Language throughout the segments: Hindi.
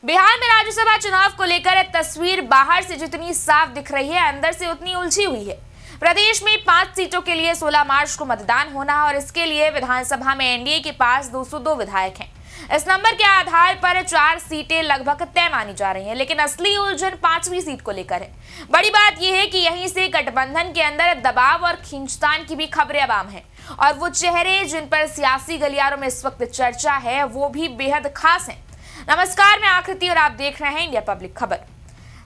बिहार में राज्यसभा चुनाव को लेकर तस्वीर बाहर से जितनी साफ दिख रही है, अंदर से उतनी उलझी हुई है। प्रदेश में 5 सीटों के लिए 16 मार्च को मतदान होना है और इसके लिए विधानसभा में एनडीए के पास 202 विधायक हैं। इस नंबर के आधार पर 4 सीटें लगभग तय मानी जा रही हैं, लेकिन असली उलझन 5वीं सीट को लेकर है। बड़ी बात यह है कि यहीं से गठबंधन के अंदर दबाव और खींचतान की भी खबरें अवाम है और वो चेहरे जिन पर सियासी गलियारों में इस वक्त चर्चा है वो भी बेहद खास हैं। नमस्कार, मैं आकृति और आप देख रहे हैं इंडिया पब्लिक खबर।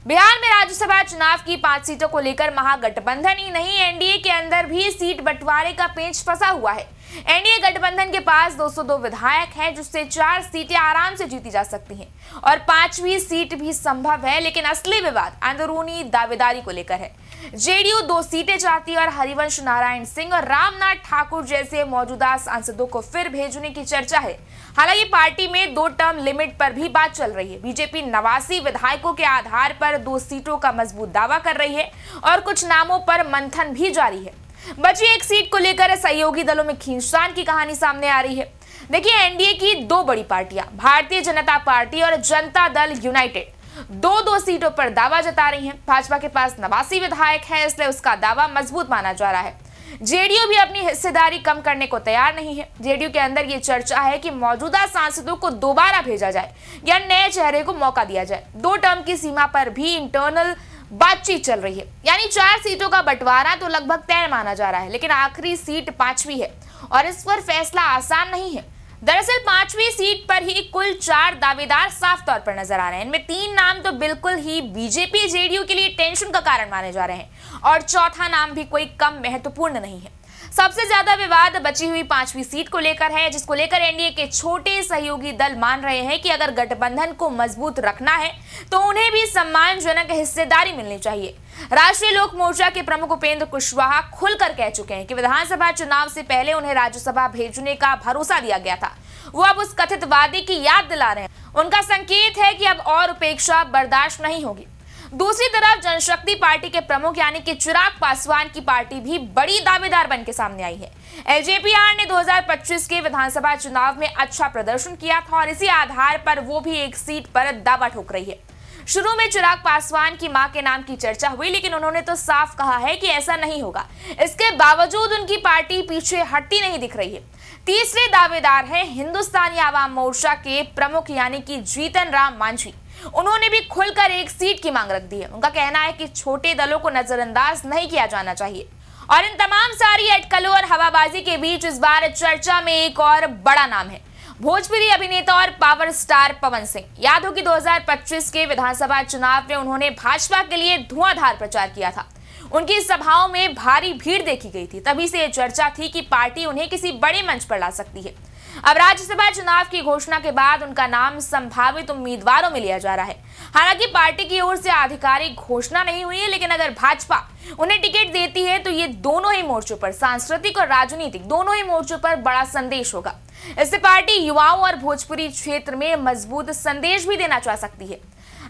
बिहार में राज्यसभा चुनाव की 5 सीटों को लेकर महागठबंधन ही नहीं, एनडीए के अंदर भी सीट बंटवारे का पेंच फंसा हुआ है। एनडीए गठबंधन के पास 202 विधायक हैं, जिससे 4 सीटें आराम से जीती जा सकती हैं और 5वीं सीट भी संभव है। लेकिन असली विवाद अंदरूनी दावेदारी को लेकर है। जेडीयू 2 सीटें चाहती है और हरिवंश नारायण सिंह और रामनाथ ठाकुर जैसे मौजूदा सांसदों को फिर भेजने की चर्चा है। हालांकि पार्टी में 2 टर्म लिमिट पर भी बात चल रही है। बीजेपी 89 विधायकों के आधार पर 2 सीटों का मजबूत दावा कर रही है और कुछ नामों पर मंथन भी जारी है। बची 1 सीट को लेकर सहयोगी दलों में खींचतान की कहानी सामने आ रही है। देखिए, एनडीए की 2 बड़ी पार्टियां भारतीय जनता पार्टी और जनता दल यूनाइटेड 2 सीटों पर दावा जता रही हैं। भाजपा के पास 89 विधायक हैं, इसलिए उसका दावा मजबूत माना जा रहा है। जेडीयू भी अपनी हिस्सेदारी कम करने को तैयार नहीं है। जेडीयू के अंदर ये चर्चा है कि मौजूदा सांसदों को दोबारा भेजा जाए या नए चेहरे को मौका दिया जाए। 2 टर्म की सीमा पर भी इंटरनल बातचीत चल रही है, यानी 4 सीटों का बंटवारा तो लगभग तय माना जा रहा है, लेकिन आखिरी सीट 5वीं है और इस पर फैसला आसान नहीं है। दरअसल 5वीं सीट पर ही कुल 4 दावेदार साफ तौर पर नजर आ रहे हैं। इनमें 3 नाम तो बिल्कुल ही बीजेपी जेडीयू के लिए टेंशन का कारण माने जा रहे हैं और चौथा नाम भी कोई कम महत्वपूर्ण नहीं है। सबसे ज्यादा विवाद बची हुई 5वीं सीट को लेकर है, जिसको लेकर एनडीए के छोटे सहयोगी दल मान रहे हैं कि अगर गठबंधन को मजबूत रखना है तो उन्हें भी सम्मानजनक हिस्सेदारी मिलनी चाहिए। राष्ट्रीय लोक मोर्चा के प्रमुख उपेंद्र कुशवाहा खुलकर कह चुके हैं कि विधानसभा चुनाव से पहले उन्हें राज्यसभा भेजने का भरोसा दिया गया था। वो अब उस कथित वादे की याद दिला रहे हैं। उनका संकेत है कि अब और उपेक्षा बर्दाश्त नहीं होगी। दूसरी तरफ जनशक्ति पार्टी के प्रमुख यानी कि चिराग पासवान की पार्टी भी बड़ी दावेदार बन के सामने आई है। एलजेपीआर ने 2025 के विधानसभा चुनाव में अच्छा प्रदर्शन किया था और इसी आधार पर वो भी 1 सीट पर दावा ठोक रही है। शुरू में चिराग पासवान की मां के नाम की चर्चा हुई, लेकिन उन्होंने तो साफ कहा है कि ऐसा नहीं होगा। इसके बावजूद उनकी पार्टी पीछे हटती नहीं दिख रही है। तीसरे दावेदार हैं हिंदुस्तानी आवाम मोर्चा के प्रमुख यानी कि जीतन राम मांझी। उन्होंने भी खुलकर 1 सीट की मांग रख दी है। उनका कहना है कि छोटे दलों को नजरअंदाज नहीं किया जाना चाहिए। और इन तमाम सारी अटकलों और हवाबाजी के बीच इस बार चर्चा में एक और बड़ा नाम है, भोजपुरी अभिनेता और पावर स्टार पवन सिंह। याद हो कि 2025 के विधानसभा चुनाव में उन्होंने भाजपा के लिए धुआंधार प्रचार किया था। उनकी सभाओं में भारी भीड़ देखी गई थी। तभी से चर्चा थी कि पार्टी उन्हें किसी बड़े मंच पर ला सकती है। अब राज्यसभा चुनाव की घोषणा के बाद उनका नाम संभावित उम्मीदवारों में लिया जा रहा है। हालांकि पार्टी की ओर से आधिकारिक घोषणा नहीं हुई है, लेकिन अगर भाजपा उन्हें टिकट देती है तो ये दोनों ही मोर्चों पर, सांस्कृतिक और राजनीतिक दोनों ही मोर्चों पर बड़ा संदेश होगा। इससे पार्टी युवाओं और भोजपुरी क्षेत्र में मजबूत संदेश भी देना चाह सकती है।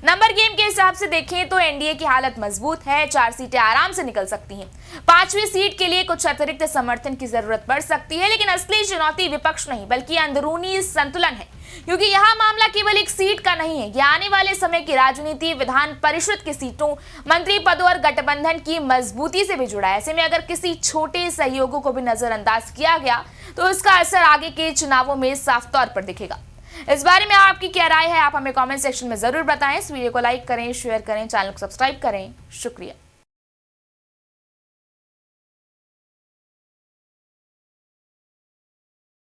नंबर गेम के हिसाब से देखें तो एनडीए की हालत मजबूत है। 4 सीटें आराम से निकल सकती हैं। 5वीं सीट के लिए कुछ अतिरिक्त समर्थन की जरूरत पड़ सकती है, लेकिन असली चुनौती विपक्ष नहीं बल्कि अंदरूनी संतुलन है, क्योंकि यहाँ मामला केवल 1 सीट का नहीं है। यह आने वाले समय की राजनीति, विधान परिषद की सीटों, मंत्री पदों और गठबंधन की मजबूती से भी जुड़ा है। ऐसे में अगर किसी छोटे सहयोगों को भी नजरअंदाज किया गया तो इसका असर आगे के चुनावों में साफ तौर पर दिखेगा। इस बारे में आपकी क्या राय है, आप हमें कमेंट सेक्शन में जरूर बताएं। इस वीडियो को लाइक करें, शेयर करें, चैनल को सब्सक्राइब करें। शुक्रिया।